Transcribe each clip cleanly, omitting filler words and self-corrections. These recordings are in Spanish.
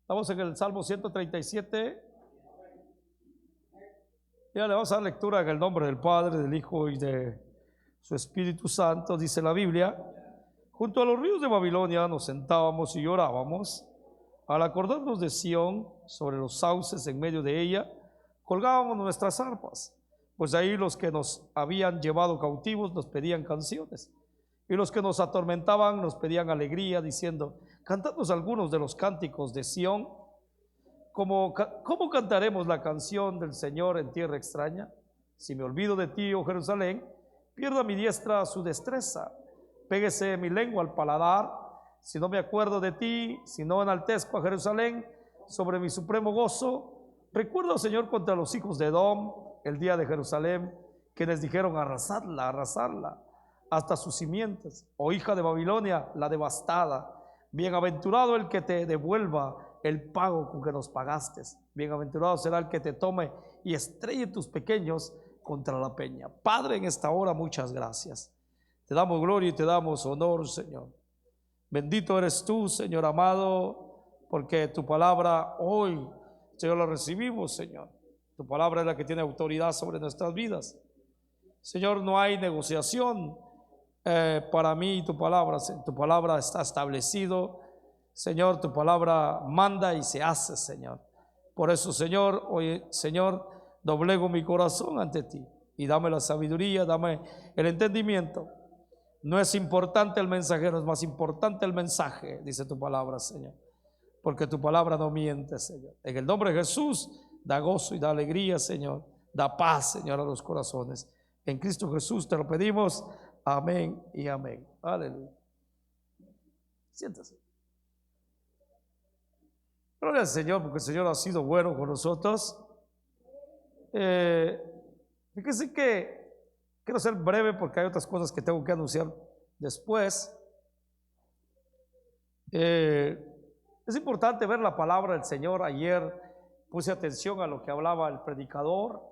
Estamos en el Salmo 137. Ya le vamos a dar lectura en el nombre del Padre, del Hijo y de su Espíritu Santo. Dice la Biblia: junto a los ríos de Babilonia nos sentábamos y llorábamos. Al acordarnos de Sión, sobre los sauces en medio de ella, colgábamos nuestras arpas, pues ahí los que nos habían llevado cautivos nos pedían canciones, y los que nos atormentaban nos pedían alegría, diciendo: cantadnos algunos de los cánticos de Sión. ¿Cómo cantaremos la canción del Señor en tierra extraña? Si me olvido de ti, oh Jerusalén, pierda mi diestra su destreza, péguese mi lengua al paladar, si no me acuerdo de ti, si no enaltezco a Jerusalén sobre mi supremo gozo. Recuerda, oh Señor, contra los hijos de Edom el día de Jerusalén, quienes dijeron: arrasadla, arrasadla hasta sus simientes, oh hija de Babilonia, la devastada. Bienaventurado el que te devuelva el pago con que nos pagaste. Bienaventurado será el que te tome y estrelle tus pequeños contra la peña. Padre, en esta hora muchas gracias. Te damos gloria y te damos honor, Señor. Bendito eres tú, Señor amado, porque tu palabra hoy, Señor, la recibimos, Señor. Tu palabra es la que tiene autoridad sobre nuestras vidas. Señor, no hay negociación para mí y tu palabra está establecido. Señor, tu palabra manda y se hace, Señor. Por eso, Señor, hoy, Señor, doblego mi corazón ante ti y dame la sabiduría, dame el entendimiento. No es importante el mensajero, es más importante el mensaje, dice tu palabra, Señor, porque tu palabra no miente, Señor. En el nombre de Jesús, da gozo y da alegría, Señor, da paz, Señor, a los corazones. En Cristo Jesús te lo pedimos, amén y amén. Aleluya. Siéntase. Gloria al Señor, porque el Señor ha sido bueno con nosotros. Fíjense que quiero ser breve porque hay otras cosas que tengo que anunciar después. Es importante ver la palabra del Señor. Ayer puse atención a lo que hablaba el predicador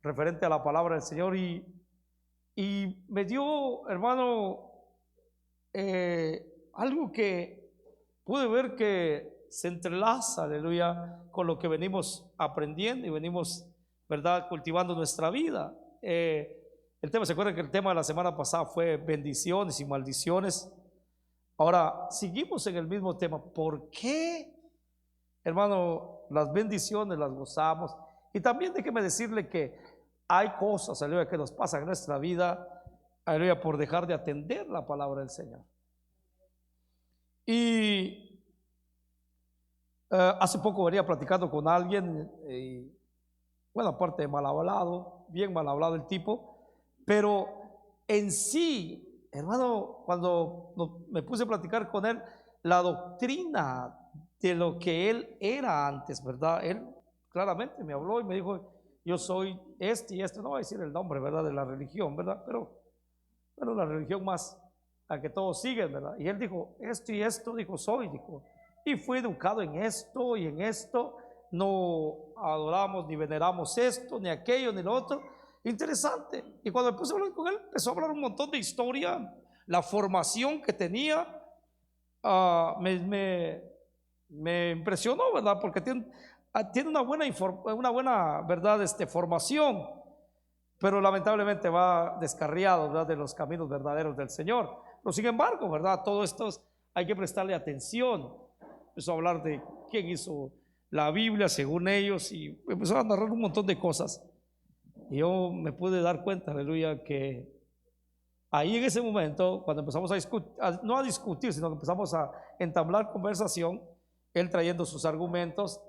referente a la palabra del Señor y me dio, hermano, algo que pude ver que se entrelaza, aleluya, con lo que venimos aprendiendo y venimos, ¿verdad?, cultivando nuestra vida. El tema, ¿se acuerdan que el tema de la semana pasada fue bendiciones y maldiciones? Ahora, seguimos en el mismo tema. ¿Por qué, hermano, las bendiciones las gozamos? Y también déjeme decirle que hay cosas, aleluya, que nos pasan en nuestra vida, aleluya, por dejar de atender la palabra del Señor. Y hace poco venía platicando con alguien, bueno, aparte de mal hablado, bien mal hablado el tipo, pero en sí, hermano, cuando me puse a platicar con él, la doctrina de lo que él era antes, ¿verdad? Él claramente me habló y me dijo: yo soy este y este, no voy a decir el nombre, ¿verdad?, de la religión, ¿verdad? Pero, bueno, la religión más a que todos siguen, ¿verdad? Y él dijo: esto y esto, dijo, soy, dijo. Y fui educado en esto y en esto, no adoramos ni veneramos esto, ni aquello, ni lo otro. Interesante. Y cuando me puse a hablar con él, empezó a hablar un montón de historia, la formación que tenía, me impresionó, ¿verdad? Porque tiene una buena, ¿verdad?, formación, pero lamentablemente va descarriado, ¿verdad?, de los caminos verdaderos del Señor. Pero sin embargo, ¿verdad?, todo esto hay que prestarle atención. Empezó a hablar de quién hizo la Biblia según ellos y empezó a narrar un montón de cosas. Y yo me pude dar cuenta, aleluya, que ahí en ese momento, cuando empezamos a discutir, no a discutir, sino que empezamos a entablar conversación, él trayendo sus argumentos,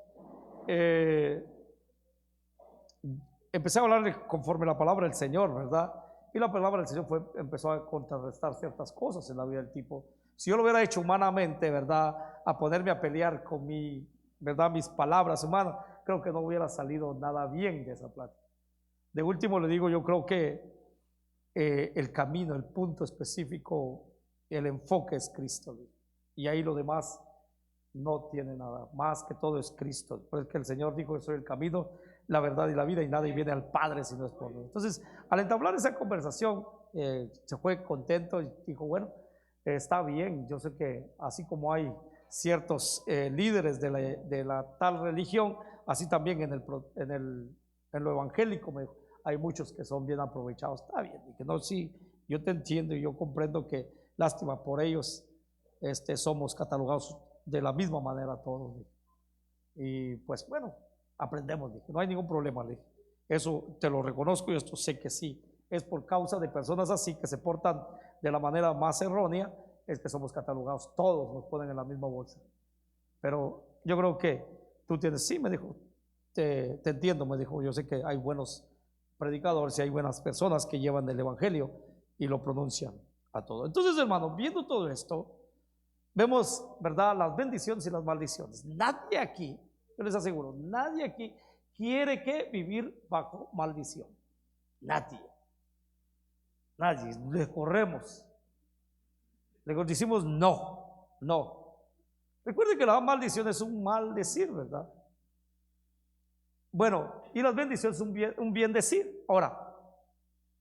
empecé a hablarle conforme la palabra del Señor, ¿verdad? Y la palabra del Señor empezó a contrarrestar ciertas cosas en la vida del tipo. Si yo lo hubiera hecho humanamente, ¿verdad?, a ponerme a pelear con ¿verdad?, mis palabras humanas, creo que no hubiera salido nada bien de esa plática. De último le digo, yo creo que el camino, el punto específico, el enfoque es Cristo. Y ahí lo demás no tiene nada, más que todo es Cristo. Porque el Señor dijo: yo soy el camino, la verdad y la vida, y nadie viene al Padre si no es por mí. Entonces, al entablar esa conversación, se fue contento y dijo: bueno, está bien, yo sé que así como hay ciertos líderes de la tal religión, así también en lo evangélico, me dijo, hay muchos que son bien aprovechados. Está bien, y que no, sí, yo te entiendo y yo comprendo que lástima por ellos, somos catalogados de la misma manera todos. Y pues bueno, aprendemos, dije, no hay ningún problema, dije. Eso te lo reconozco y esto sé que sí, es por causa de personas así que se portan de la manera más errónea, es que somos catalogados, todos nos ponen en la misma bolsa. Pero yo creo que tú tienes, sí, me dijo, te entiendo, me dijo, yo sé que hay buenos predicadores y hay buenas personas que llevan el evangelio y lo pronuncian a todo. Entonces, hermano, viendo todo esto, vemos, ¿verdad?, las bendiciones y las maldiciones. Nadie aquí, yo les aseguro, nadie aquí quiere que vivir bajo maldición. Nadie. Le corremos. Le decimos no, no. Recuerden que la maldición es un maldecir, ¿verdad? Bueno, y las bendiciones es un bien decir. Ahora,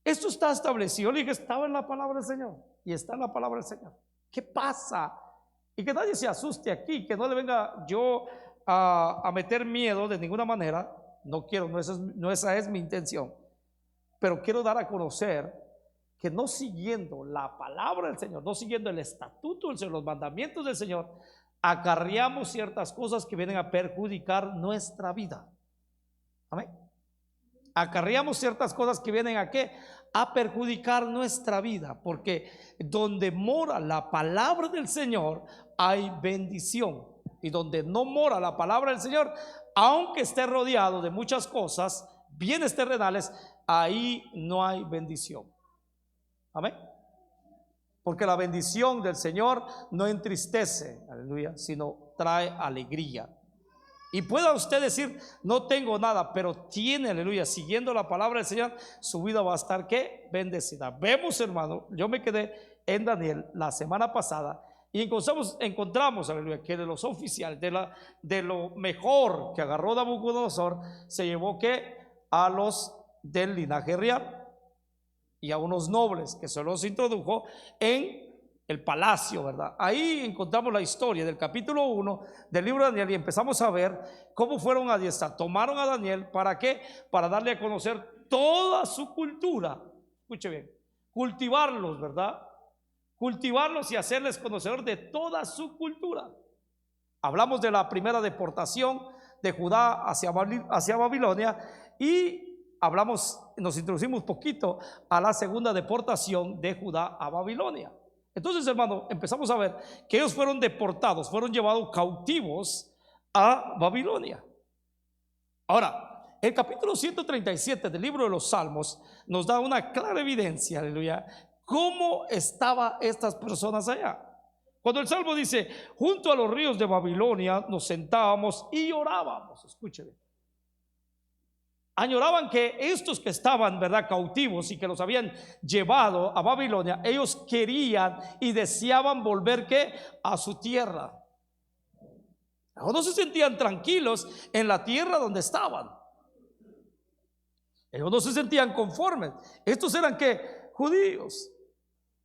esto está establecido. Le dije, estaba en la palabra del Señor. Y está en la palabra del Señor. ¿Qué pasa? Y que nadie se asuste aquí, que no le venga yo a meter miedo de ninguna manera. No quiero, no esa es mi intención. Pero quiero dar a conocer que no siguiendo la palabra del Señor, no siguiendo el estatuto del Señor, los mandamientos del Señor, acarreamos ciertas cosas que vienen a perjudicar nuestra vida. Amén. Acarreamos ciertas cosas que vienen a ¿qué? A perjudicar nuestra vida, porque donde mora la palabra del Señor hay bendición, y donde no mora la palabra del Señor, aunque esté rodeado de muchas cosas, bienes terrenales, ahí no hay bendición. Amén. Porque la bendición del Señor no entristece, aleluya, sino trae alegría. Y pueda usted decir, no tengo nada, pero tiene, aleluya, siguiendo la palabra del Señor, su vida va a estar, ¿qué? Bendecida. Vemos, hermano, yo me quedé en Daniel la semana pasada y encontramos, aleluya, que de los oficiales, de lo mejor que agarró Nabucodonosor, se llevó, ¿qué? A los del linaje real y a unos nobles que se los introdujo en el palacio, ¿verdad? Ahí encontramos la historia del capítulo 1 del libro de Daniel y empezamos a ver cómo fueron a adiestrar. Tomaron a Daniel, ¿para qué? Para darle a conocer toda su cultura. Escuche bien, cultivarlos, ¿verdad? Cultivarlos y hacerles conocedor de toda su cultura. Hablamos de la primera deportación de Judá hacia Babilonia y nos introducimos poquito a la segunda deportación de Judá a Babilonia. Entonces, hermano, empezamos a ver que ellos fueron deportados, fueron llevados cautivos a Babilonia. Ahora, el capítulo 137 del libro de los Salmos nos da una clara evidencia, aleluya, cómo estaban estas personas allá. Cuando el Salmo dice, junto a los ríos de Babilonia nos sentábamos y llorábamos, escúcheme. Añoraban que estos que estaban, ¿verdad?, cautivos y que los habían llevado a Babilonia, ellos querían y deseaban volver, ¿qué? A su tierra. No se sentían tranquilos en la tierra donde estaban. Ellos no se sentían conformes. Estos eran, ¿qué? Judíos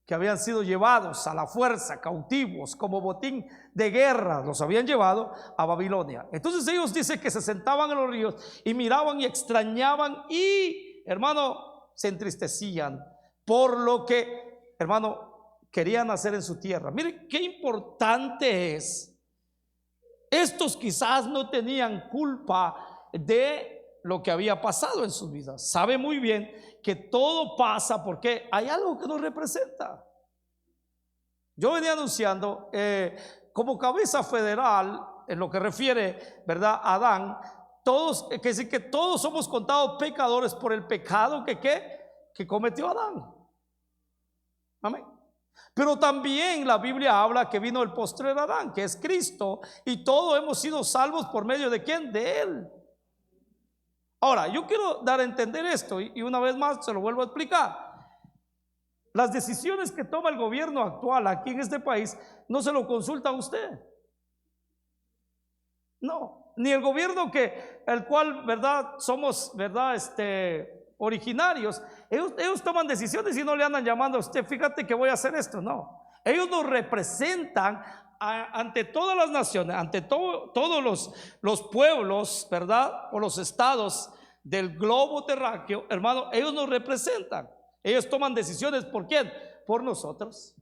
que habían sido llevados a la fuerza, cautivos, como botín de guerra, los habían llevado a Babilonia. Entonces ellos dicen que se sentaban en los ríos y miraban y extrañaban y, hermano, se entristecían por lo que, hermano, querían hacer en su tierra. Miren qué importante es. Estos quizás no tenían culpa de lo que había pasado en sus vidas. Sabe muy bien que todo pasa porque hay algo que nos representa. Yo venía anunciando como cabeza federal en lo que refiere, ¿verdad?, a Adán, todos, que decir que todos somos contados pecadores por el pecado que cometió Adán. Amén. Pero también la Biblia habla que vino el postrer Adán, que es Cristo, y todos hemos sido salvos por medio de ¿quién? De él. Ahora, yo quiero dar a entender esto y una vez más se lo vuelvo a explicar. Las decisiones que toma el gobierno actual aquí en este país no se lo consulta a usted. No, ni el gobierno el cual, ¿verdad?, somos, ¿verdad?, originarios. Ellos toman decisiones y no le andan llamando a usted, fíjate que voy a hacer esto. No, ellos nos representan ante todas las naciones, ante todos los pueblos, ¿verdad? O los estados del globo terráqueo, hermano, ellos nos representan. Ellos toman decisiones. ¿Por quién? Por nosotros.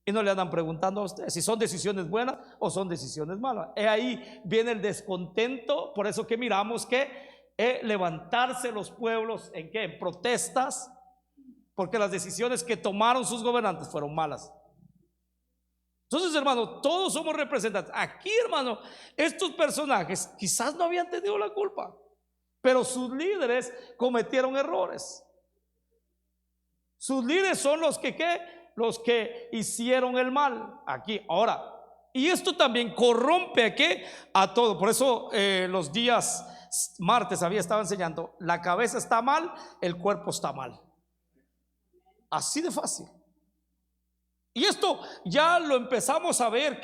Y no le andan preguntando a usted si son decisiones buenas o son decisiones malas. Ahí viene el descontento. Por eso que miramos que levantarse los pueblos ¿en qué? En protestas, porque las decisiones que tomaron sus gobernantes fueron malas. Entonces, hermano, todos somos representantes. Aquí, hermano, estos personajes quizás no habían tenido la culpa, pero sus líderes cometieron errores. Sus líderes son los que los que hicieron el mal aquí. Ahora, y esto también corrompe a todo. Por eso los días martes estaba enseñando, la cabeza está mal, el cuerpo está mal. Así de fácil. Y esto ya lo empezamos a ver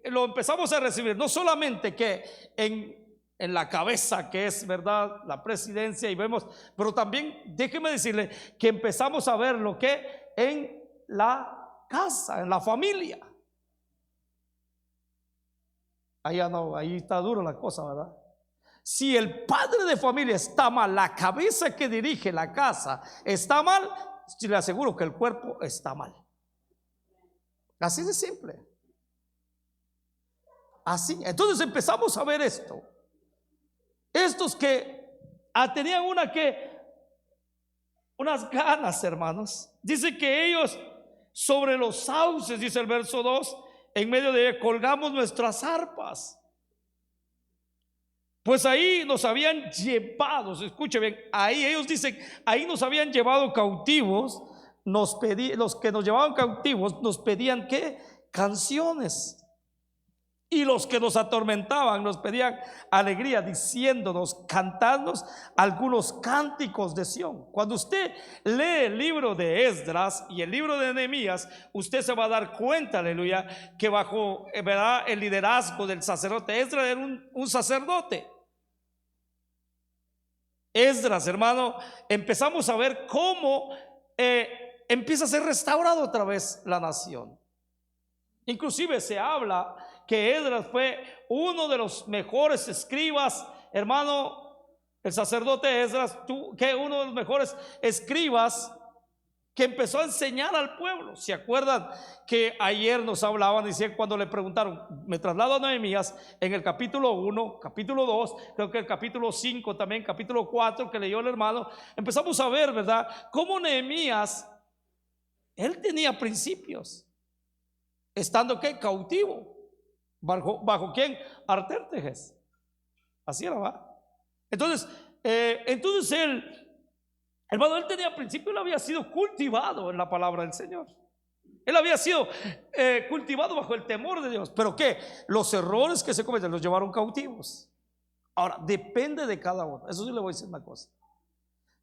lo empezamos a recibir, no solamente que en la cabeza, que es verdad la presidencia, y vemos, pero también déjeme decirle que empezamos a ver lo que en la casa, en la familia. Ahí está duro la cosa, ¿verdad? Si el padre de familia está mal, la cabeza que dirige la casa está mal, le aseguro que el cuerpo está mal. Así de simple. Así. Entonces empezamos a ver esto. Estos que tenían unas ganas, hermanos. Dice que ellos sobre los sauces, dice el verso 2, en medio de ellos colgamos nuestras arpas. Pues ahí nos habían llevado, escuche bien, ahí ellos dicen, ahí nos habían llevado cautivos. Los que nos llevaban cautivos nos pedían ¿qué? Canciones. Y los que nos atormentaban nos pedían alegría, diciéndonos, cantadnos algunos cánticos de Sión. Cuando usted lee el libro de Esdras y el libro de Nehemías, usted se va a dar cuenta, aleluya, que bajo, ¿verdad?, el liderazgo del sacerdote Esdras era un sacerdote. Esdras, hermano, empezamos a ver cómo empieza a ser restaurado otra vez la nación. Inclusive se habla que Esdras fue uno de los mejores escribas, hermano, el sacerdote Esdras, que uno de los mejores escribas que empezó a enseñar al pueblo. ¿Se acuerdan que ayer nos hablaban? Decían, cuando le preguntaron, me traslado a Nehemías, en el capítulo 1, capítulo 2, creo que el capítulo 5 también, capítulo 4 que leyó el hermano, empezamos a ver, ¿verdad?, cómo Nehemías, él tenía principios, estando ¿qué? Cautivo. ¿Bajo quién? Artértejes. Así era, ¿va? Entonces él, hermano, él tenía principio, él había sido cultivado en la palabra del Señor. Él había sido cultivado bajo el temor de Dios. Pero ¿qué? Los errores que se cometen los llevaron cautivos. Ahora, depende de cada uno. Eso sí le voy a decir una cosa.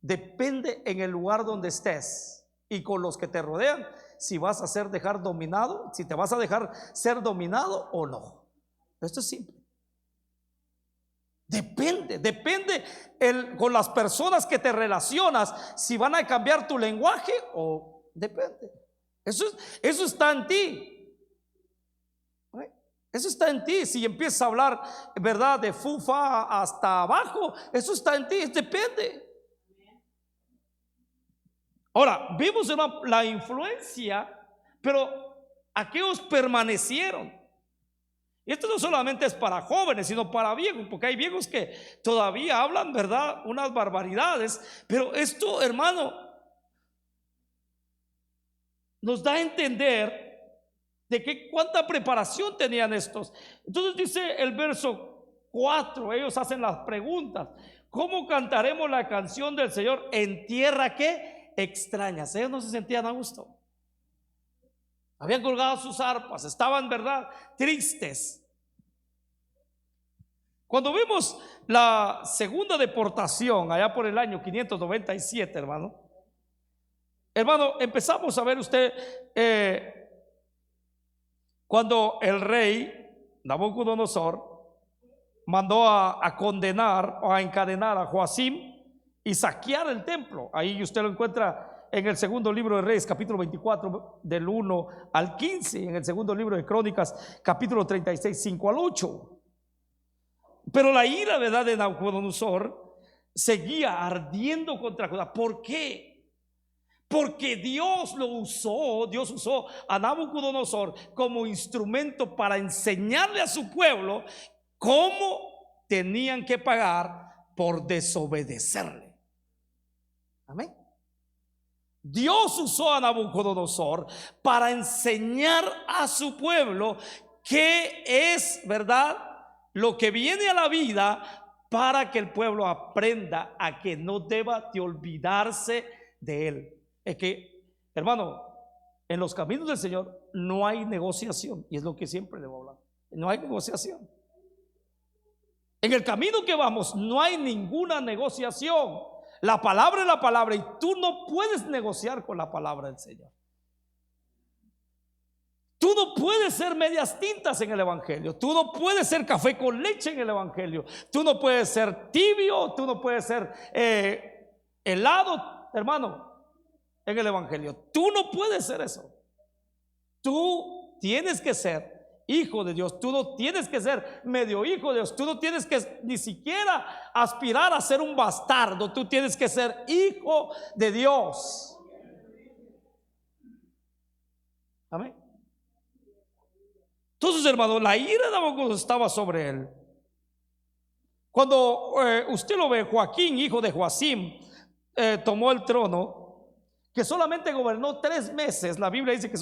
Depende en el lugar donde estés y con los que te rodean, si vas a dejar dominado, si te vas a dejar ser dominado o no. Esto es simple. Depende con las personas que te relacionas, si van a cambiar tu lenguaje o depende. Eso está en ti. Eso está en ti. Si empiezas a hablar, ¿verdad?, de fufa hasta abajo, eso está en ti, depende. Ahora, vimos la influencia, pero aquellos permanecieron. Y esto no solamente es para jóvenes, sino para viejos, porque hay viejos que todavía hablan, ¿verdad?, unas barbaridades. Pero esto, hermano, nos da a entender de cuánta preparación tenían estos. Entonces dice el verso 4, ellos hacen las preguntas: ¿cómo cantaremos la canción del Señor en tierra que extrañas? Ellos no se sentían a gusto. Habían colgado sus arpas, estaban, ¿verdad?, tristes. Cuando vimos la segunda deportación allá por el año 597, hermano, empezamos a ver usted cuando el rey Nabucodonosor mandó a condenar o a encadenar a Joacim y saquear el templo. Ahí usted lo encuentra en el segundo libro de Reyes, capítulo 24, del 1 al 15, en el segundo libro de Crónicas, capítulo 36, 5 al 8. Pero la ira, ¿verdad?, de Nabucodonosor seguía ardiendo contra Judá. ¿Por qué? Porque Dios usó a Nabucodonosor como instrumento para enseñarle a su pueblo cómo tenían que pagar por desobedecerle. Amén. Dios usó a Nabucodonosor para enseñar a su pueblo qué es, ¿verdad?, lo que viene a la vida, para que el pueblo aprenda a que no deba de olvidarse de él. Es que, hermano, en los caminos del Señor no hay negociación, y es lo que siempre le voy a hablar. No hay negociación. En el camino que vamos no hay ninguna negociación. La palabra es la palabra, y tú no puedes negociar con la palabra del Señor. Tú no puedes ser medias tintas en el evangelio. Tú no puedes ser café con leche en el evangelio. Tú no puedes ser tibio. Tú no puedes ser helado, hermano, en el evangelio. Tú no puedes ser eso. Tú tienes que ser hijo de Dios. Tú no tienes que ser medio hijo de Dios. Tú no tienes que ni siquiera aspirar a ser un bastardo. Tú tienes que ser hijo de Dios. Amén. Entonces, hermano, la ira de Nabucodonosor estaba sobre él. Cuando usted lo ve, Joaquín, hijo de Joacim, tomó el trono, que solamente gobernó 3 meses. La Biblia dice que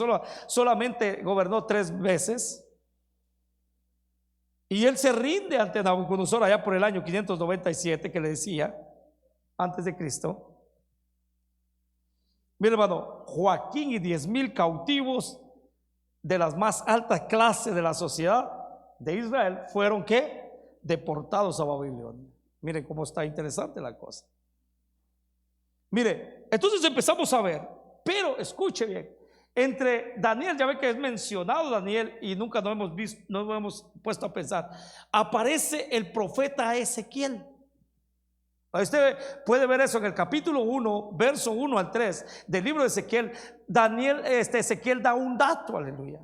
solamente gobernó 3 meses. Y él se rinde ante Nabucodonosor allá por el año 597, que le decía, antes de Cristo. Mira, hermano, Joaquín y 10,000 cautivos de las más altas clases de la sociedad de Israel fueron ¿qué? Deportados a Babilonia. Miren cómo está interesante la cosa. Mire, entonces empezamos a ver, pero escuche bien, entre Daniel, ya ve que es mencionado Daniel y nunca nos hemos visto, nos hemos puesto a pensar, aparece el profeta Ezequiel. Usted puede ver eso en el capítulo 1, verso 1 al 3 del libro de Ezequiel. Ezequiel da un dato, aleluya,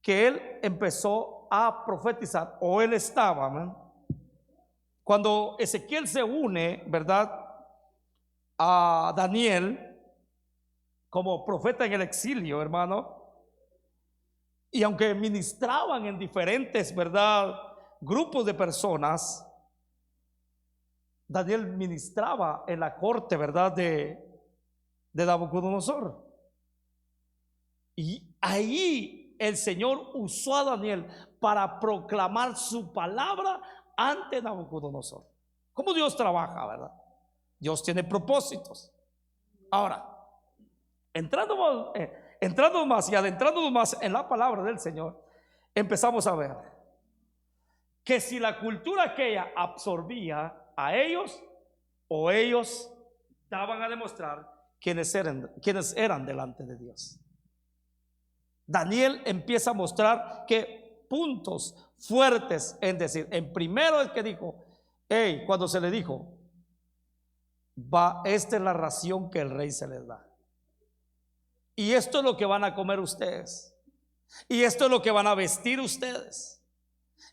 que él empezó a profetizar, o él estaba, ¿man? Cuando Ezequiel se une, ¿verdad?, a Daniel como profeta en el exilio, hermano, y aunque ministraban en diferentes, ¿verdad?, grupos de personas, Daniel ministraba en la corte, ¿verdad?, de Nabucodonosor. Y ahí el Señor usó a Daniel para proclamar su palabra ante Nabucodonosor. ¿Cómo Dios trabaja, verdad? Dios tiene propósitos. Ahora, entrando más y adentrándonos más en la palabra del Señor, empezamos a ver que si la cultura aquella absorbía a ellos, o ellos daban a demostrar quiénes eran delante de Dios. Daniel empieza a mostrar que puntos fuertes en decir, en primero es que dijo, cuando se le dijo, esta es la ración que el rey se les da, y esto es lo que van a comer ustedes, y esto es lo que van a vestir ustedes,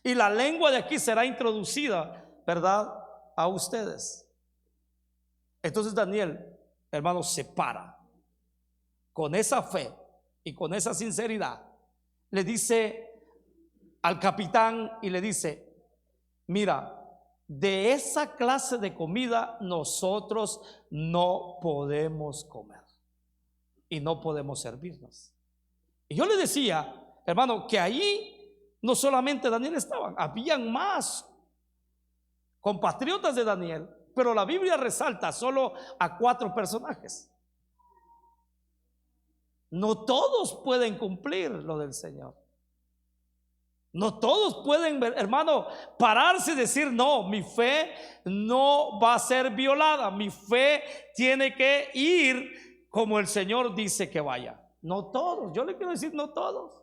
y la lengua de aquí será introducida, ¿verdad?, a ustedes. Entonces Daniel, hermano, se para con esa fe y con esa sinceridad, le dice al capitán y le dice, mira, de esa clase de comida nosotros no podemos comer y no podemos servirnos. Y yo le decía, hermano, que ahí no solamente Daniel estaban, habían más compatriotas de Daniel, pero la Biblia resalta solo a 4 personajes. No todos pueden cumplir lo del Señor. No todos pueden, hermano, pararse y decir, no, mi fe no va a ser violada, mi fe tiene que ir como el Señor dice que vaya. No todos, yo le quiero decir, no todos.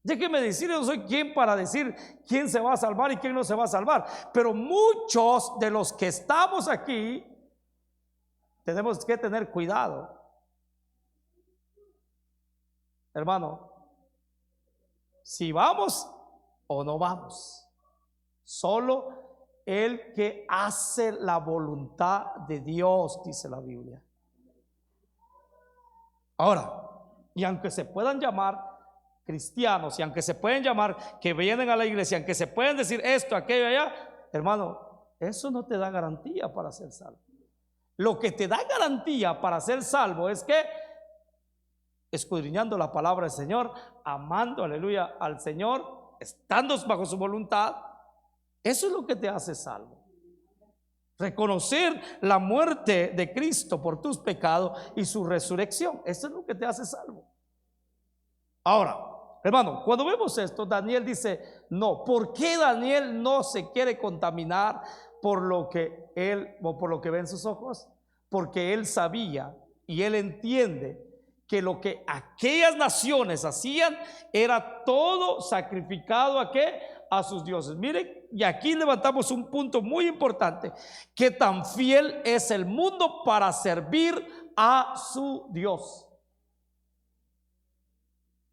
Déjeme decir, yo no soy quien para decir quién se va a salvar y quién no se va a salvar, pero muchos de los que estamos aquí tenemos que tener cuidado, hermano, si vamos o no vamos. Solo el que hace la voluntad de Dios, dice la Biblia. Ahora, y aunque se puedan llamar cristianos, y aunque se pueden llamar que vienen a la iglesia, aunque se pueden decir esto, aquello, allá, hermano, eso no te da garantía para ser salvo. Lo que te da garantía para ser salvo es que, escudriñando la palabra del Señor, amando, aleluya, al Señor, estando bajo su voluntad, eso es lo que te hace salvo. Reconocer la muerte de Cristo por tus pecados y su resurrección, eso es lo que te hace salvo. Ahora, hermano, cuando vemos esto, Daniel dice, no, ¿por qué Daniel no se quiere contaminar por lo que él o por lo que ve en sus ojos? Porque él sabía y él entiende que lo que aquellas naciones hacían era todo sacrificado ¿a qué? A sus dioses. Miren, y aquí levantamos un punto muy importante: qué tan fiel es el mundo para servir a su Dios.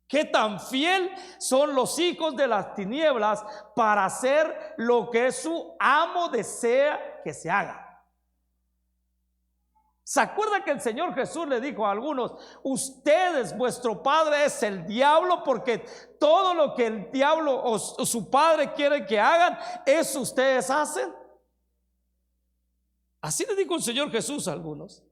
Qué tan fiel son los hijos de las tinieblas para hacer lo que su amo desea que se haga. ¿Se acuerda que el Señor Jesús le dijo a algunos: ustedes, vuestro padre es el diablo, porque todo lo que el diablo o su padre quiere que hagan, eso ustedes hacen? Así le dijo el Señor Jesús a algunos.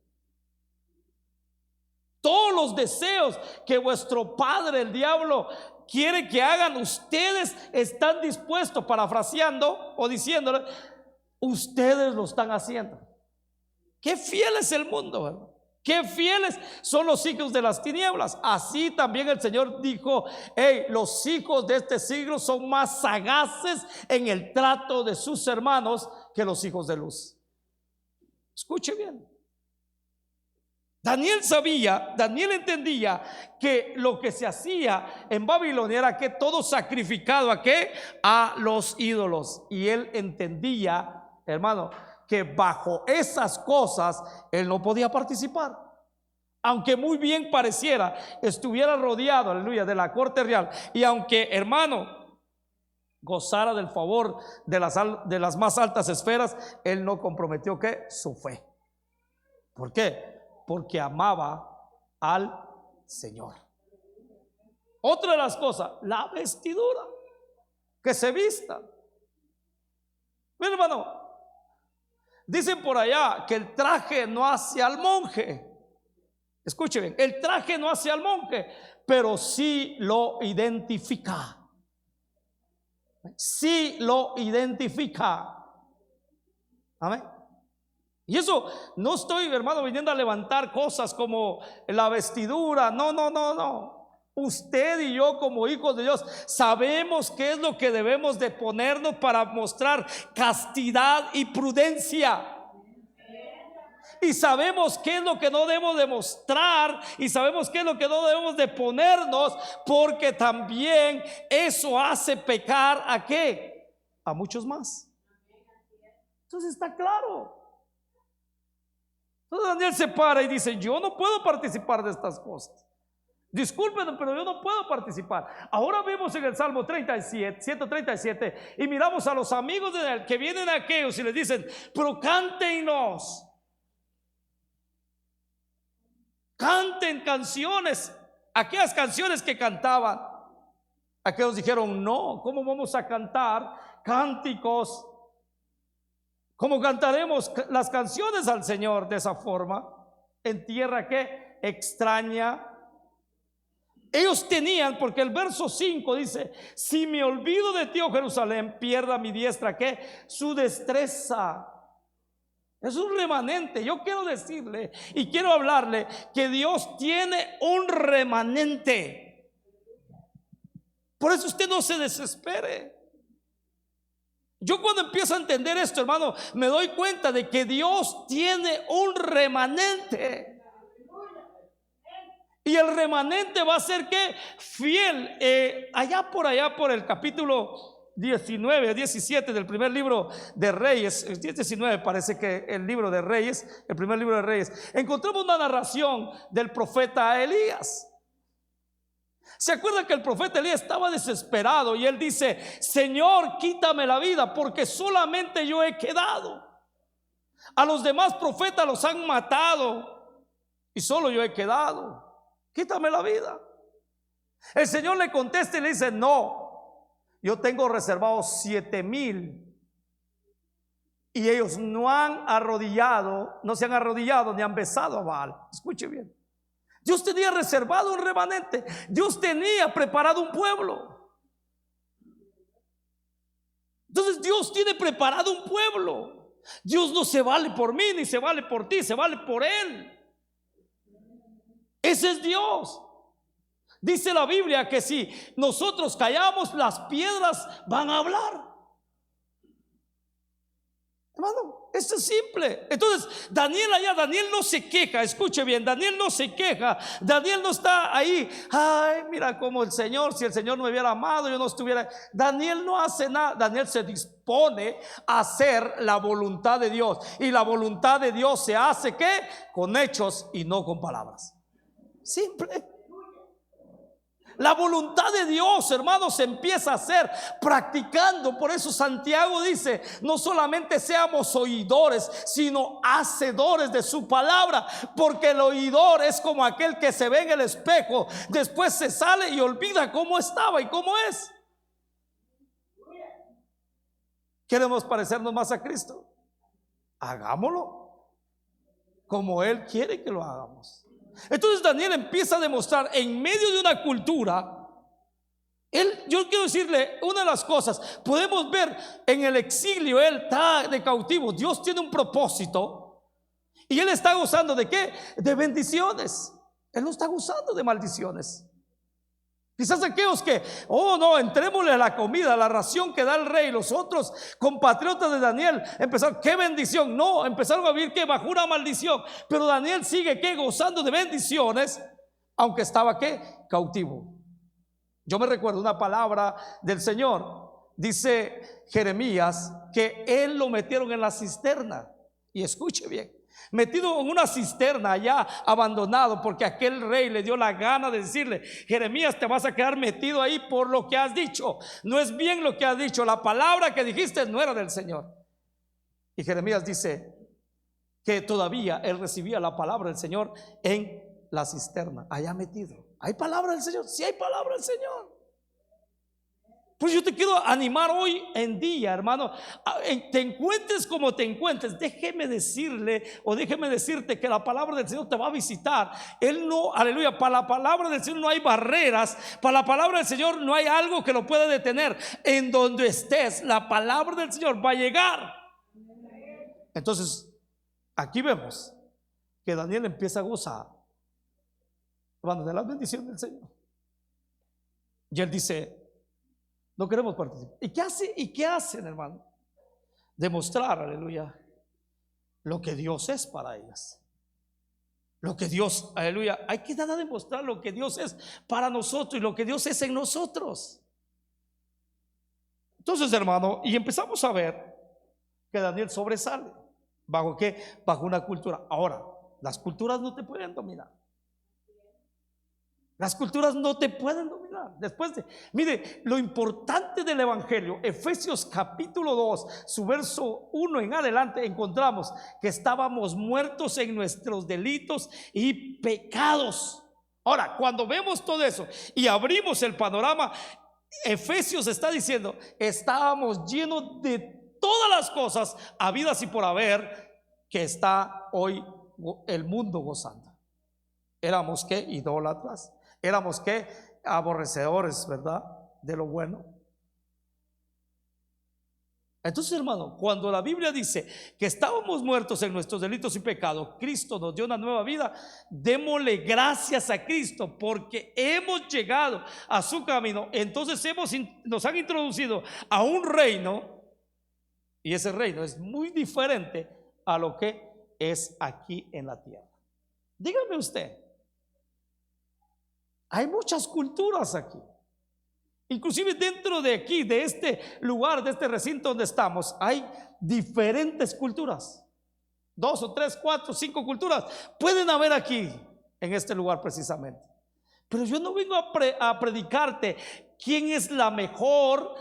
Todos los deseos que vuestro padre, el diablo, quiere que hagan, ustedes están dispuestos, parafraseando o diciéndole, ustedes lo están haciendo. Qué fiel es el mundo, ¿verdad? Qué fieles son los hijos de las tinieblas. Así también el Señor dijo: hey, los hijos de este siglo son más sagaces en el trato de sus hermanos que los hijos de luz. Escuche bien. Daniel sabía, Daniel entendía que lo que se hacía en Babilonia era que todo sacrificado ¿a qué? A los ídolos. Y él entendía, hermano, que bajo esas cosas él no podía participar. Aunque muy bien pareciera, estuviera rodeado, aleluya, de la corte real, y aunque, hermano, gozara del favor de las más altas esferas, él no comprometió ¿qué? Su fe. ¿Por qué? Porque amaba al Señor. Otra de las cosas, la vestidura, que se vista. Mira, hermano, dicen por allá que el traje no hace al monje. Escuche bien, el traje no hace al monje, pero sí lo identifica. Sí lo identifica. Amén. Y eso no estoy, hermano, viniendo a levantar cosas como la vestidura. No. Usted y yo, como hijos de Dios, sabemos qué es lo que debemos de ponernos para mostrar castidad y prudencia. Y sabemos qué es lo que no debemos de mostrar, y sabemos qué es lo que no debemos de ponernos, porque también eso hace pecar ¿a qué? A muchos más. Entonces está claro. Entonces Daniel se para y dice: yo no puedo participar de estas cosas. Discúlpenme, pero yo no puedo participar. Ahora vemos en el Salmo 37, 137, y miramos a los amigos de él que vienen a aquellos y les dicen: pero cántenos, canten canciones, aquellas canciones que cantaban. Aquellos dijeron: no, ¿cómo vamos a cantar cánticos? ¿Cómo cantaremos las canciones al Señor de esa forma? En tierra que extraña. Ellos tenían, porque el verso 5 dice: si me olvido de ti, oh Jerusalén, pierda mi diestra ¿qué? Su destreza. Es un remanente. Yo quiero decirle y quiero hablarle que Dios tiene un remanente. Por eso usted no se desespere. Yo cuando empiezo a entender esto, hermano, me doy cuenta de que Dios tiene un remanente. Y el remanente va a ser ¿qué? Fiel. Allá por el capítulo 19 a 17 del primer libro de Reyes, 19 parece que el libro de Reyes, el primer libro de Reyes, encontramos una narración del profeta Elías. ¿Se acuerdan que el profeta Elías estaba desesperado y él dice: Señor, quítame la vida porque solamente yo he quedado? A los demás profetas los han matado y solo yo he quedado. Quítame la vida. El Señor le contesta y le dice: no, yo tengo reservados 7,000 y ellos no han arrodillado, no se han arrodillado ni han besado a Baal. Escuche bien. Dios tenía reservado un remanente. Dios tenía preparado un pueblo. Entonces Dios tiene preparado un pueblo. Dios no se vale por mí ni se vale por ti, se vale por Él. Ese es Dios. Dice la Biblia que si nosotros callamos, las piedras van a hablar. Hermano, esto es simple. Entonces Daniel no se queja. Escuche bien, Daniel no se queja. Daniel no está ahí: ay, mira cómo el Señor, si el Señor me hubiera amado, yo no estuviera. Daniel no hace nada. Daniel se dispone a hacer la voluntad de Dios. Y la voluntad de Dios se hace, ¿qué? Con hechos y no con palabras. Simple. La voluntad de Dios, hermanos, se empieza a hacer practicando. Por eso Santiago dice: no solamente seamos oidores, sino hacedores de su palabra. Porque el oidor es como aquel que se ve en el espejo, después se sale y olvida cómo estaba y cómo es. ¿Queremos parecernos más a Cristo? Hagámoslo como Él quiere que lo hagamos. Entonces Daniel empieza a demostrar en medio de una cultura. Yo quiero decirle una de las cosas. Podemos ver en el exilio, él está de cautivo. Dios tiene un propósito y él está gozando ¿de qué? De bendiciones. Él no está gozando de maldiciones. Quizás aquellos que, oh no, entrémosle a la comida, a la ración que da el rey. Los otros compatriotas de Daniel empezaron: qué bendición. No, empezaron a vivir que bajo una maldición. Pero Daniel sigue que gozando de bendiciones, aunque estaba que cautivo. Yo me recuerdo una palabra del Señor. Dice Jeremías que él lo metieron en la cisterna. Y escuche bien, metido en una cisterna allá abandonado, porque aquel rey le dio la gana de decirle: Jeremías, te vas a quedar metido ahí por lo que has dicho. No es bien lo que has dicho, la palabra que dijiste no era del Señor. Y Jeremías dice que todavía él recibía la palabra del Señor en la cisterna, allá metido. ¿Hay palabra del Señor? Sí, hay palabra del Señor. Pues yo te quiero animar hoy en día, hermano. Te encuentres como te encuentres, déjeme decirle o déjeme decirte que la palabra del Señor te va a visitar. Él no, aleluya, para la palabra del Señor no hay barreras. Para la palabra del Señor no hay algo que lo pueda detener. En donde estés, la palabra del Señor va a llegar. Entonces aquí vemos que Daniel empieza a gozar, hermano, de las bendiciones del Señor. Y él dice: no queremos participar. ¿Y qué hace? ¿Y qué hacen, hermano? Demostrar, aleluya, lo que Dios es para ellas. Lo que Dios, aleluya, hay que dar a demostrar lo que Dios es para nosotros y lo que Dios es en nosotros. Entonces, hermano, y empezamos a ver que Daniel sobresale. ¿Bajo qué? Bajo una cultura. Ahora, las culturas no te pueden dominar. Las culturas no te pueden dominar. Mire, lo importante del evangelio, Efesios capítulo 2, su verso 1 en adelante, encontramos que estábamos muertos en nuestros delitos y pecados. Ahora, cuando vemos todo eso y abrimos el panorama, Efesios está diciendo: estábamos llenos de todas las cosas habidas y por haber que está hoy el mundo gozando. Éramos que idólatras. Éramos que aborrecedores, ¿verdad? De lo bueno. Entonces, hermano, cuando la Biblia dice que estábamos muertos en nuestros delitos y pecados, Cristo nos dio una nueva vida. Démosle gracias a Cristo porque hemos llegado a su camino. Entonces nos han introducido a un reino, y ese reino es muy diferente a lo que es aquí en la tierra. Dígame usted, hay muchas culturas aquí. Inclusive dentro de aquí, de este lugar, de este recinto donde estamos, hay diferentes culturas. 2 o 3, 4, 5 culturas pueden haber aquí, en este lugar precisamente. Pero yo no vengo a predicarte quién es la mejor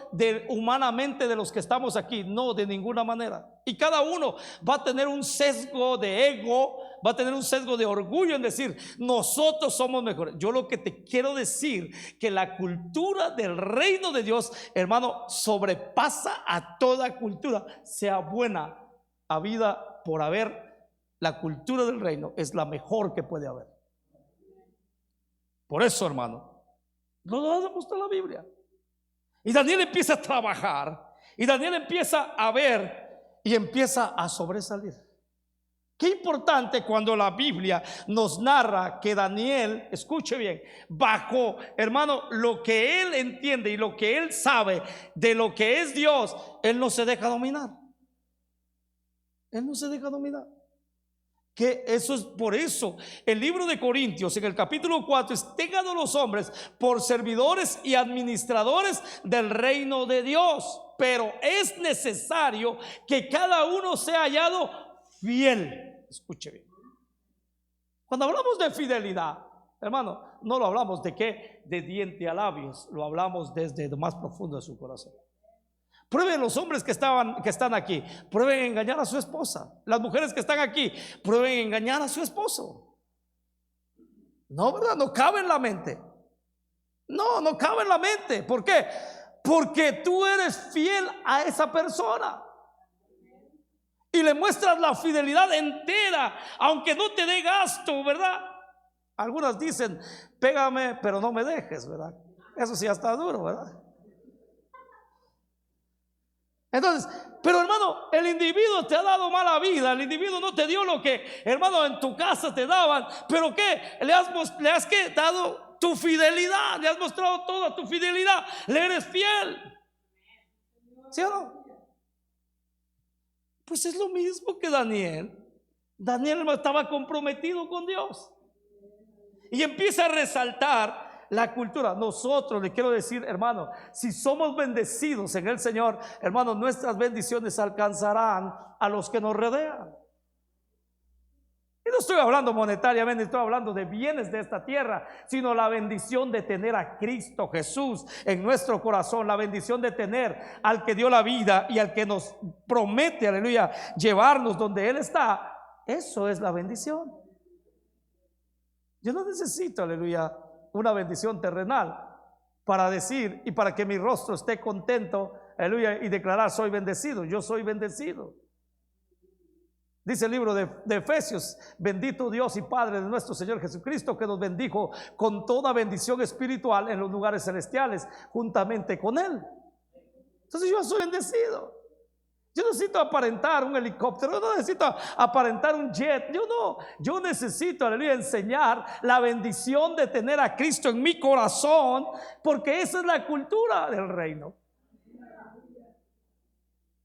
humanamente de los que estamos aquí. No, de ninguna manera. Y cada uno va a tener un sesgo de ego, va a tener un sesgo de orgullo en decir, nosotros somos mejores. Yo lo que te quiero decir, que la cultura del reino de Dios, hermano, sobrepasa a toda cultura, sea buena, habida por haber. La cultura del reino es la mejor que puede haber. Por eso, hermano, no nos gusta la Biblia. Y Daniel empieza a trabajar, y Daniel empieza a ver y empieza a sobresalir. Qué importante cuando la Biblia nos narra que Daniel, escuche bien, bajo, hermano, lo que él entiende y lo que él sabe de lo que es Dios, él no se deja dominar. Él no se deja dominar. Que eso es por eso el libro de Corintios en el capítulo 4 es: tengan a los hombres por servidores y administradores del reino de Dios, pero es necesario que cada uno sea hallado fiel. Escuche bien, cuando hablamos de fidelidad, hermano, no lo hablamos de qué, de diente a labios, lo hablamos desde lo más profundo de su corazón. Prueben los hombres que están aquí, prueben engañar a su esposa. Las mujeres que están aquí, prueben engañar a su esposo. No, ¿verdad? No cabe en la mente. No cabe en la mente. ¿Por qué? Porque tú eres fiel a esa persona y le muestras la fidelidad entera, aunque no te dé gasto, ¿verdad? Algunas dicen, pégame pero no me dejes, ¿verdad? Eso sí está duro, ¿verdad? Entonces, pero hermano, el individuo te ha dado mala vida, el individuo no te dio lo que, hermano, en tu casa te daban, pero ¿qué? Le has dado tu fidelidad, le has mostrado toda tu fidelidad, le eres fiel, ¿sí o no? Pues es lo mismo que Daniel. Daniel estaba comprometido con Dios y empieza a resaltar la cultura. Nosotros, le quiero decir, hermano, si somos bendecidos en el Señor, hermano, nuestras bendiciones alcanzarán a los que nos rodean. Y no estoy hablando monetariamente, estoy hablando de bienes de esta tierra, sino la bendición de tener a Cristo Jesús en nuestro corazón, la bendición de tener al que dio la vida y al que nos promete, aleluya, llevarnos donde Él está. Eso es la bendición. Yo no necesito, aleluya, una bendición terrenal para decir y para que mi rostro esté contento, aleluya, y declarar: soy bendecido. Yo soy bendecido. Dice el libro de Efesios: bendito Dios y Padre de nuestro Señor Jesucristo, que nos bendijo con toda bendición espiritual en los lugares celestiales juntamente con Él. Entonces yo soy bendecido. Yo no necesito aparentar un helicóptero, yo no necesito aparentar un jet, yo necesito, aleluya, enseñar la bendición de tener a Cristo en mi corazón, porque esa es la cultura del reino.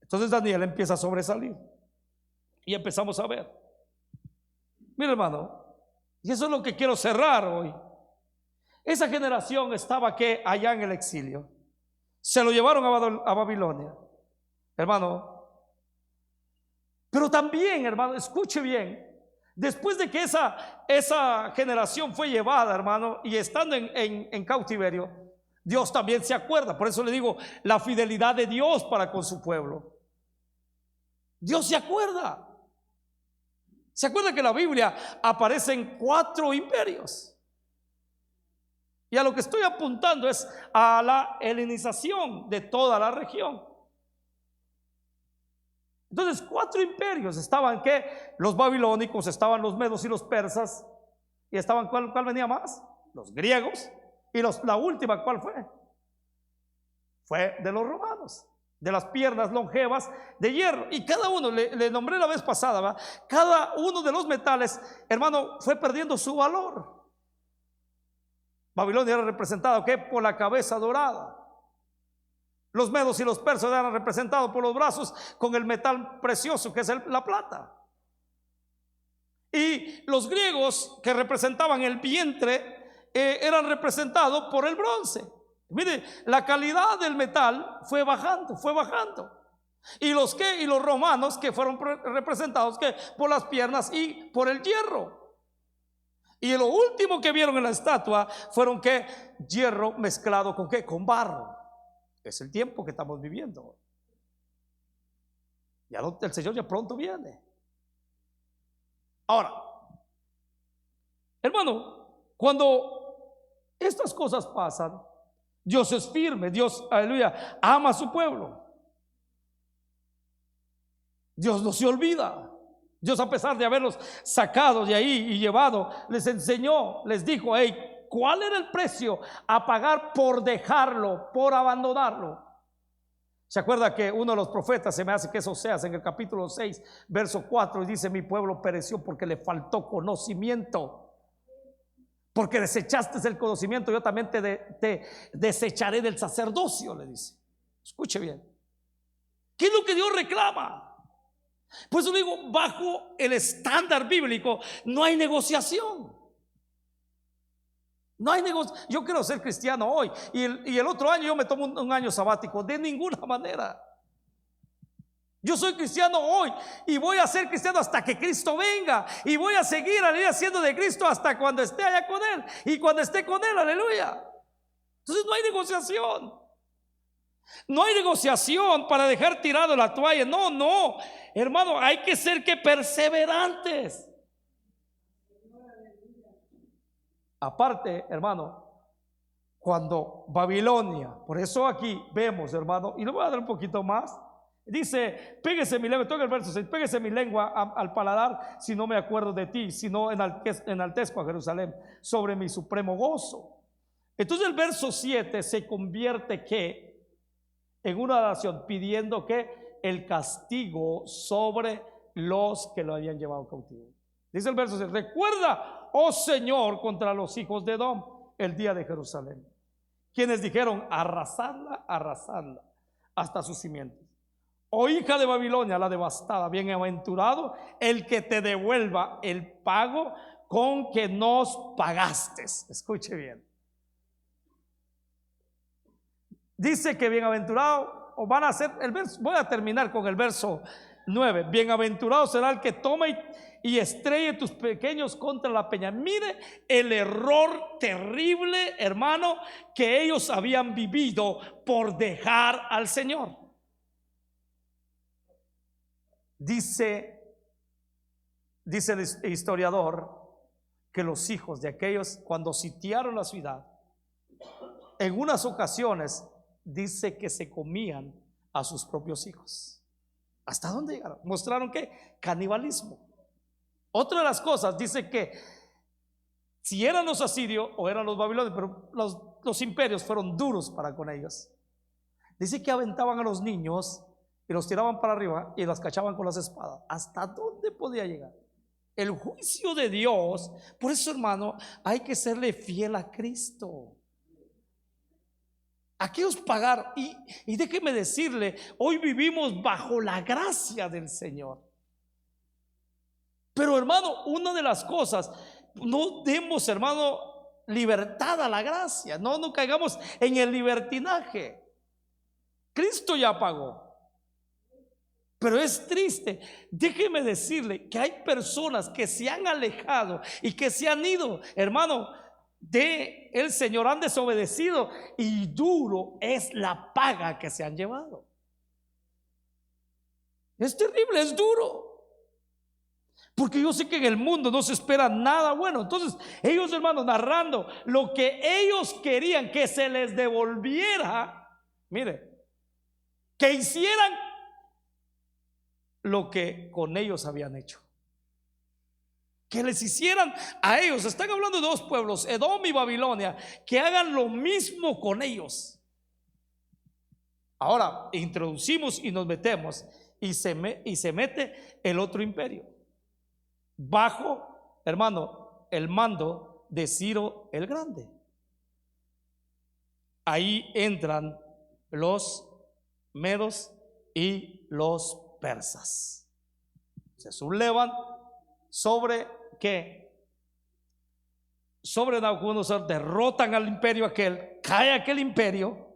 Entonces Daniel empieza a sobresalir y empezamos a ver. Mira, hermano, y eso es lo que quiero cerrar hoy. Esa generación estaba allá en el exilio, se lo llevaron a Babilonia, hermano. Pero también, hermano, escuche bien, después de que esa generación fue llevada, hermano, y estando en cautiverio, Dios también se acuerda. Por eso le digo, la fidelidad de Dios para con su pueblo. Dios se acuerda. Se acuerda que en la Biblia aparecen 4 imperios. Y a lo que estoy apuntando es a la helenización de toda la región. Entonces 4 imperios estaban, que los babilónicos, estaban los medos y los persas, y estaban, ¿cuál venía más? Los griegos. Y la última, ¿cuál fue? Fue de los romanos, de las piernas longevas de hierro. Y cada uno, le nombré la vez pasada, ¿va? Cada uno de los metales, hermano, fue perdiendo su valor. Babilonia era representada, ¿qué? Por la cabeza dorada. Los medos y los persas eran representados por los brazos con el metal precioso, que es la plata. Y los griegos, que representaban el vientre, eran representados por el bronce. Mire, la calidad del metal fue bajando, fue bajando. Y los romanos, que fueron representados por las piernas y por el hierro. Y lo último que vieron en la estatua fueron hierro mezclado con con barro. Es el tiempo que estamos viviendo. Ya el Señor ya pronto viene. Ahora, hermano, cuando estas cosas pasan, Dios es firme, Dios, aleluya, ama a su pueblo. Dios no se olvida. Dios, a pesar de haberlos sacado de ahí y llevado, les enseñó, les dijo: hey, ¿cuál era el precio a pagar por dejarlo, por abandonarlo? ¿Se acuerda que uno de los profetas, se me hace que es Oseas, en el capítulo 6, verso 4, dice: mi pueblo pereció porque le faltó conocimiento? Porque desechaste el conocimiento, yo también te desecharé del sacerdocio, le dice. Escuche bien. ¿Qué es lo que Dios reclama? Pues yo digo, bajo el estándar bíblico no hay negociación. No hay negociación. Yo quiero ser cristiano hoy y el otro año yo me tomo un año sabático. De ninguna manera. Yo soy cristiano hoy y voy a ser cristiano hasta que Cristo venga, y voy a seguir, aleluya, siendo de Cristo hasta cuando esté allá con Él y cuando esté con Él, aleluya. Entonces no hay negociación. No hay negociación para dejar tirado la toalla. No, no, hermano, hay que ser perseverantes. Aparte, hermano, cuando Babilonia, por eso aquí vemos, hermano, y le voy a dar un poquito más. Dice: pégese mi lengua, toca el verso 6, pégese mi lengua al paladar si no me acuerdo de ti, si no enaltezco a Jerusalén sobre mi supremo gozo. Entonces el verso 7 se convierte en una oración pidiendo el castigo sobre los que lo habían llevado cautivo. Dice el verso 7: recuerda, oh Señor, contra los hijos de Edom el día de Jerusalén, quienes dijeron: arrasadla, arrasadla hasta sus cimientos. Oh hija de Babilonia, la devastada, bienaventurado el que te devuelva el pago con que nos pagaste. Escuche bien. Dice que bienaventurado, o van a ser el verso, voy a terminar con el verso 9. Bienaventurado será el que tome y estrelle tus pequeños contra la peña. Mire el error terrible, hermano, que ellos habían vivido por dejar al Señor. Dice el historiador que los hijos de aquellos, cuando sitiaron la ciudad, en unas ocasiones dice que se comían a sus propios hijos. ¿Hasta dónde llegaron? Mostraron canibalismo. Otra de las cosas dice que si eran los asirios o eran los babilonios, pero los imperios fueron duros para con ellos. Dice que aventaban a los niños y los tiraban para arriba y los cachaban con las espadas. ¿Hasta dónde podía llegar el juicio de Dios? Por eso, hermano, hay que serle fiel a Cristo. Aquellos pagar, y déjeme decirle, hoy vivimos bajo la gracia del Señor. Pero, hermano, una de las cosas, no demos, hermano, libertad a la gracia. No caigamos en el libertinaje. Cristo ya pagó. Pero es triste, déjeme decirle que hay personas que se han alejado y que se han ido, hermano, de el Señor, han desobedecido, y duro es la paga que se han llevado. Es terrible, es duro, porque yo sé que en el mundo no se espera nada bueno. Entonces ellos, hermanos, narrando lo que ellos querían que se les devolviera, mire, que hicieran lo que con ellos habían hecho, que les hicieran a ellos. Están hablando de dos pueblos, Edom y Babilonia, que hagan lo mismo con ellos. Ahora introducimos y nos metemos, y se mete el otro imperio bajo, hermano, el mando de Ciro el Grande. Ahí entran los medos y los persas. Se sublevan sobre sobre Nabucodonosor, derrotan al imperio aquel, cae aquel imperio.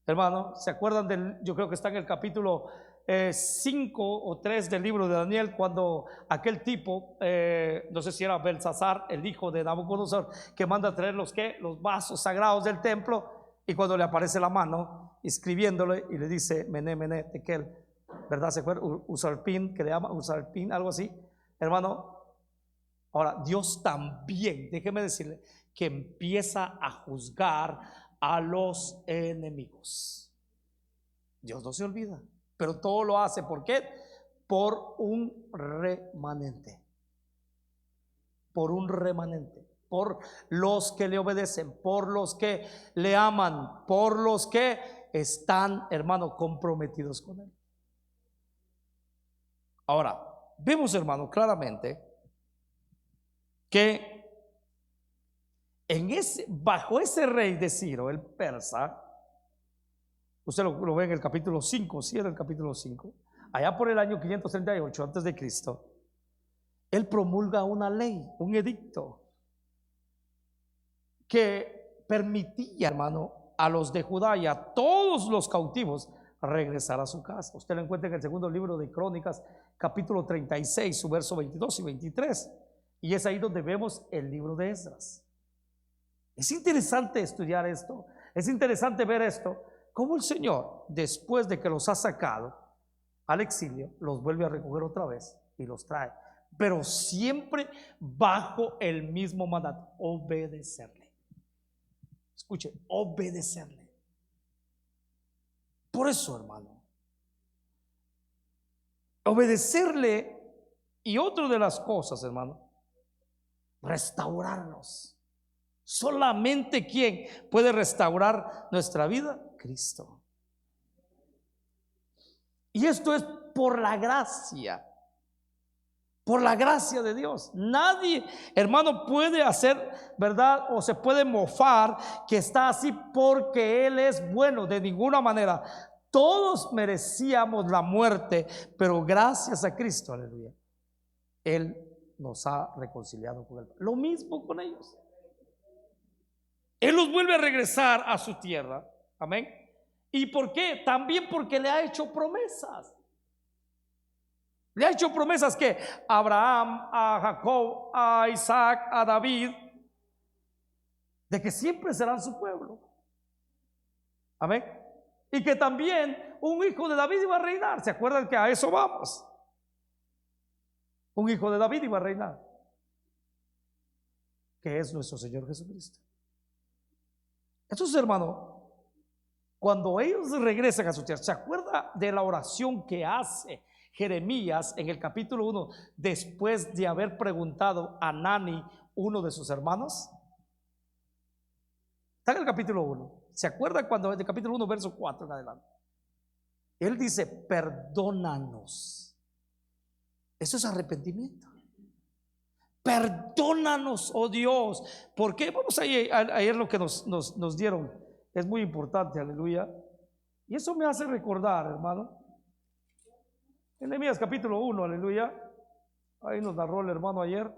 Hermano, ¿se acuerdan del? Yo creo que está en el capítulo 5 o 3 del libro de Daniel, cuando aquel tipo, no sé si era Belsasar, el hijo de Nabucodonosor, que manda a traer los vasos sagrados del templo, y cuando le aparece la mano escribiéndole y le dice Mené, Mené, Tekel, ¿verdad? ¿Se acuerdan? Usarpin, que le llama Usarpin, algo así, hermano. Ahora, Dios también, déjeme decirle, que empieza a juzgar a los enemigos. Dios no se olvida, pero todo lo hace. ¿Por qué? Por un remanente. Por un remanente. Por los que le obedecen, por los que le aman, por los que están, hermano, comprometidos con Él. Ahora, vemos, hermano, claramente que bajo ese rey de Ciro, el persa, usted lo ve en el capítulo 5, cierra el capítulo 5, allá por el año 538 antes de Cristo, él promulga una ley, un edicto, que permitía, hermano, a los de Judá y a todos los cautivos regresar a su casa. Usted lo encuentra en el segundo libro de Crónicas, capítulo 36, su verso 22 y 23, y es ahí donde vemos el libro de Esdras. Es interesante estudiar esto, es interesante ver esto, cómo el Señor, después de que los ha sacado al exilio, los vuelve a recoger otra vez y los trae, pero siempre bajo el mismo mandato: obedecerle. Escuche, obedecerle. Por eso, hermano, obedecerle. Y otra de las cosas, hermano, restaurarnos. Solamente ¿quién puede restaurar nuestra vida? Cristo. Y esto es por la gracia. Por la gracia de Dios. Nadie, hermano, puede hacer, ¿verdad? O se puede mofar que está así porque Él es bueno. De ninguna manera. Todos merecíamos la muerte, pero gracias a Cristo, aleluya, Él nos ha reconciliado con Él. Lo mismo con ellos. Él los vuelve a regresar a su tierra. Amén. ¿Y por qué? También porque le ha hecho promesas. Le ha hecho promesas que a Abraham, a Jacob, a Isaac, a David, de que siempre serán su pueblo. Amén. Y que también un hijo de David iba a reinar. ¿Se acuerdan que a eso vamos? Un hijo de David iba a reinar, que es nuestro Señor Jesucristo. Entonces, hermano, cuando ellos regresan a su tierra, ¿se acuerda de la oración que hace Jeremías en el capítulo 1 después de haber preguntado a Nani, uno de sus hermanos? Está en el capítulo 1. ¿Se acuerda cuando en el capítulo 1 verso 4 en adelante? Él dice: perdónanos. Eso es arrepentimiento. Perdónanos, oh Dios. ¿Por qué? Vamos a leer lo que nos dieron. Es muy importante, aleluya. Y eso me hace recordar, hermano, en Nehemías capítulo 1, aleluya. Ahí nos narró el hermano ayer.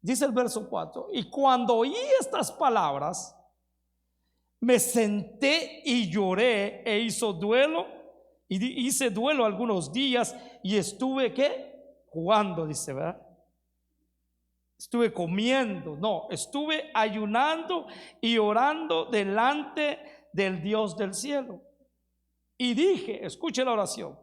Dice el verso 4: y cuando oí estas palabras, me senté y lloré e hice duelo algunos días y estuve, ¿qué? Jugando, dice, ¿verdad? Estuve comiendo, no, estuve ayunando y orando delante del Dios del cielo. Y dije, escuche la oración: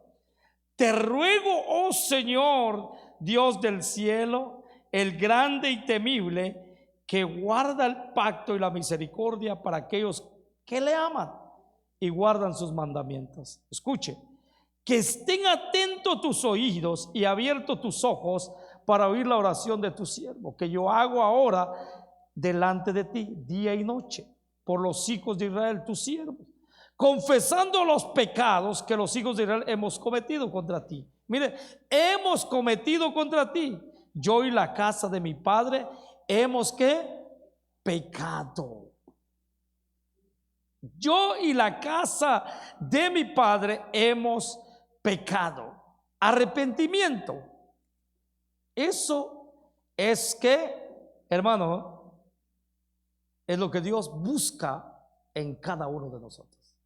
te ruego, oh Señor, Dios del cielo, el grande y temible, que guarda el pacto y la misericordia para aquellos que le aman y guardan sus mandamientos. Escuche, que estén atentos tus oídos y abiertos tus ojos para oír la oración de tu siervo, que yo hago ahora delante de ti, día y noche, por los hijos de Israel, tus siervos, confesando los pecados que los hijos de Israel hemos cometido contra ti. Mire, hemos cometido contra ti, yo y la casa de mi padre hemos, ¿qué? Pecado. Yo y la casa de mi padre hemos pecado. Arrepentimiento. Eso es que hermano, es lo que Dios busca en cada uno de nosotros.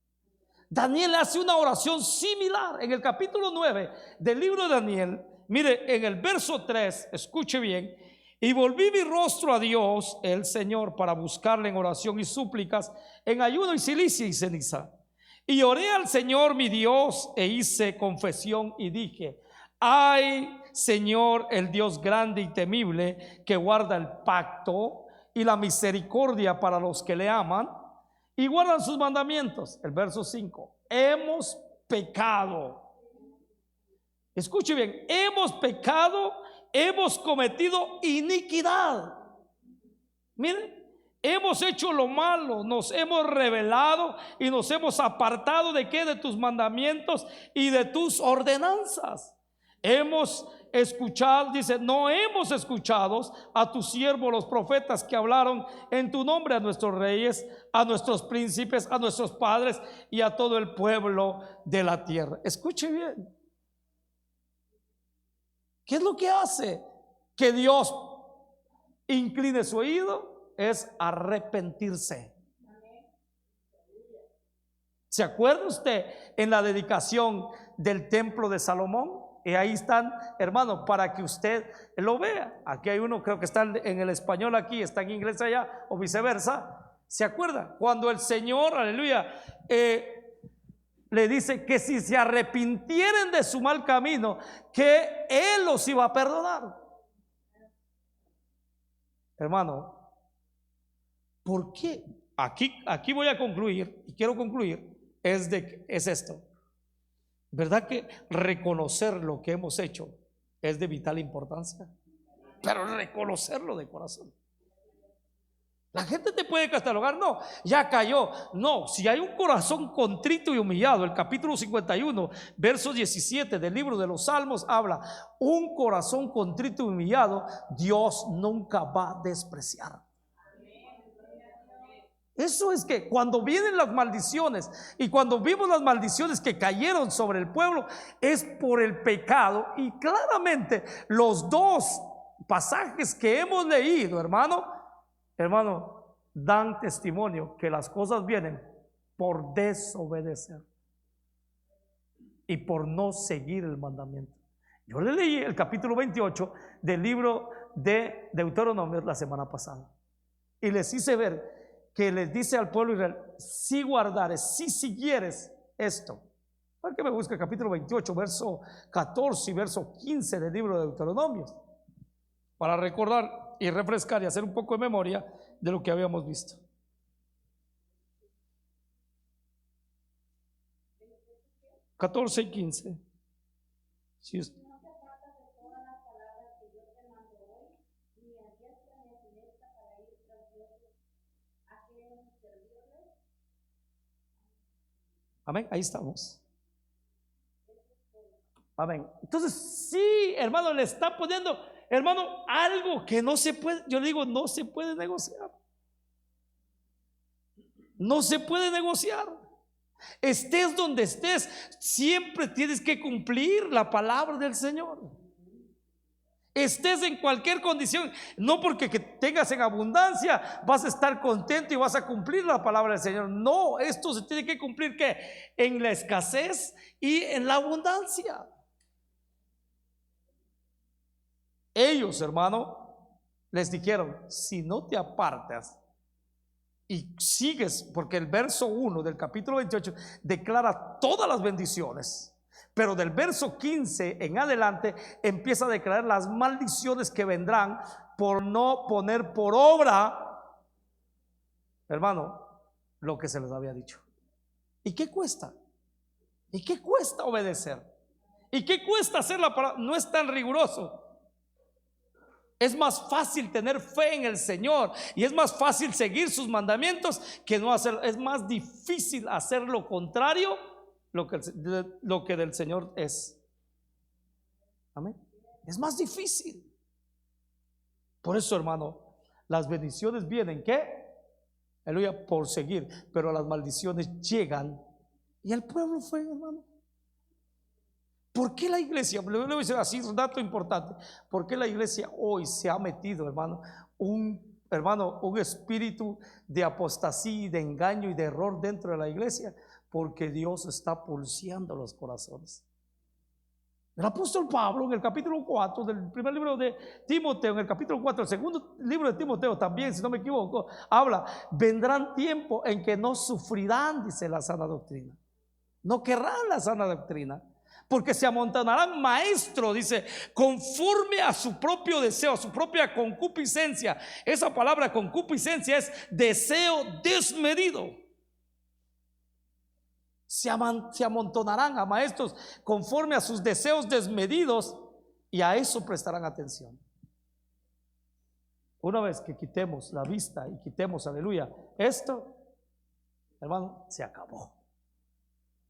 Daniel hace una oración similar en el capítulo 9 del libro de Daniel. Mire, en el verso 3, escuche bien: y volví mi rostro a Dios, el Señor, para buscarle en oración y súplicas, en ayuno y cilicia y ceniza. Y oré al Señor mi Dios e hice confesión y dije: ay, Señor, el Dios grande y temible, que guarda el pacto y la misericordia para los que le aman y guardan sus mandamientos. El verso 5: hemos pecado. Escuche bien: hemos pecado, hemos cometido iniquidad. Miren, hemos hecho lo malo, nos hemos rebelado y nos hemos apartado de qué, de tus mandamientos y de tus ordenanzas. Hemos escuchado, dice, no hemos escuchado a tus siervos los profetas que hablaron en tu nombre a nuestros reyes, a nuestros príncipes, a nuestros padres y a todo el pueblo de la tierra. Escuche bien. ¿Qué es lo que hace que Dios incline su oído? Es arrepentirse. ¿Se acuerda usted en la dedicación del templo de Salomón? Y ahí están, hermano, para que usted lo vea. Aquí hay uno, creo que está en el español aquí, está en inglés allá, o viceversa. ¿Se acuerda? Cuando el Señor, aleluya, le dice que si se arrepintieren de su mal camino, que Él los iba a perdonar. Hermano, ¿por qué? Aquí voy a concluir, y quiero concluir, es esto. ¿Verdad que reconocer lo que hemos hecho es de vital importancia? Pero reconocerlo de corazón. La gente te puede catalogar: no, ya cayó. No, si hay un corazón contrito y humillado, el capítulo 51, verso 17 del libro de los Salmos habla: un corazón contrito y humillado Dios nunca va a despreciar. Eso es que cuando vienen las maldiciones y cuando vimos las maldiciones que cayeron sobre el pueblo, es por el pecado. Y claramente los dos pasajes que hemos leído, hermano, dan testimonio que las cosas vienen por desobedecer y por no seguir el mandamiento. Yo le leí el capítulo 28 del libro de Deuteronomio la semana pasada y les hice ver que les dice al pueblo Israel: si guardares, si siguieres esto. ¿Por qué me busca el capítulo 28, verso 14 y verso 15 del libro de Deuteronomio? Para recordar y refrescar y hacer un poco de memoria de lo que habíamos visto. ¿14 y 15? Si usted... Amén, ahí estamos. Amén. Entonces, sí, hermano, le está poniendo, hermano, algo que no se puede, yo le digo, no se puede negociar. No se puede negociar. Estés donde estés, siempre tienes que cumplir la palabra del Señor. Estés en cualquier condición, no porque que tengas en abundancia vas a estar contento y vas a cumplir la palabra del Señor. No, esto se tiene que cumplir ¿qué? En la escasez y en la abundancia. Ellos, hermano, les dijeron: si no te apartas y sigues, porque el verso 1 del capítulo 28 declara todas las bendiciones, pero del verso 15 en adelante empieza a declarar las maldiciones que vendrán por no poner por obra, hermano, lo que se les había dicho. ¿Y qué cuesta? ¿Y qué cuesta obedecer? ¿Y qué cuesta hacer la palabra? No es tan riguroso. Es más fácil tener fe en el Señor y es más fácil seguir sus mandamientos que no hacer. Es más difícil hacer lo contrario, lo que del Señor es. Amén. Es más difícil. Por eso, hermano, las bendiciones vienen, ¿qué? Aleluya, por seguir, pero las maldiciones llegan. Y el pueblo fue, hermano, ¿Por qué la iglesia? Le voy a decir así, un dato importante. ¿Por qué la iglesia hoy se ha metido, hermano, un espíritu de apostasía, de engaño y de error dentro de la iglesia? Porque Dios está pulseando los corazones. El apóstol Pablo en el capítulo 4 del primer libro de Timoteo, en el capítulo 4, el segundo libro de Timoteo también, si no me equivoco, habla: vendrán tiempos en que no sufrirán, dice, la sana doctrina. No querrán la sana doctrina, porque se amontonarán maestros, dice, conforme a su propio deseo, a su propia concupiscencia. Esa palabra concupiscencia es deseo desmedido. Se amontonarán a maestros conforme a sus deseos desmedidos, y a eso prestarán atención. Una vez que quitemos la vista y quitemos, aleluya, esto, hermano, se acabó.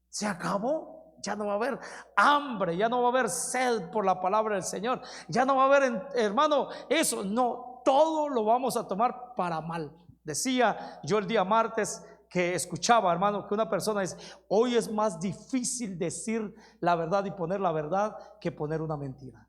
Se acabó. Ya no va a haber hambre, ya no va a haber sed por la palabra del Señor, ya no va a haber, hermano, eso. No, todo lo vamos a tomar para mal. Decía yo el día martes que escuchaba, hermano, que una persona dice: hoy es más difícil decir la verdad y poner la verdad que poner una mentira.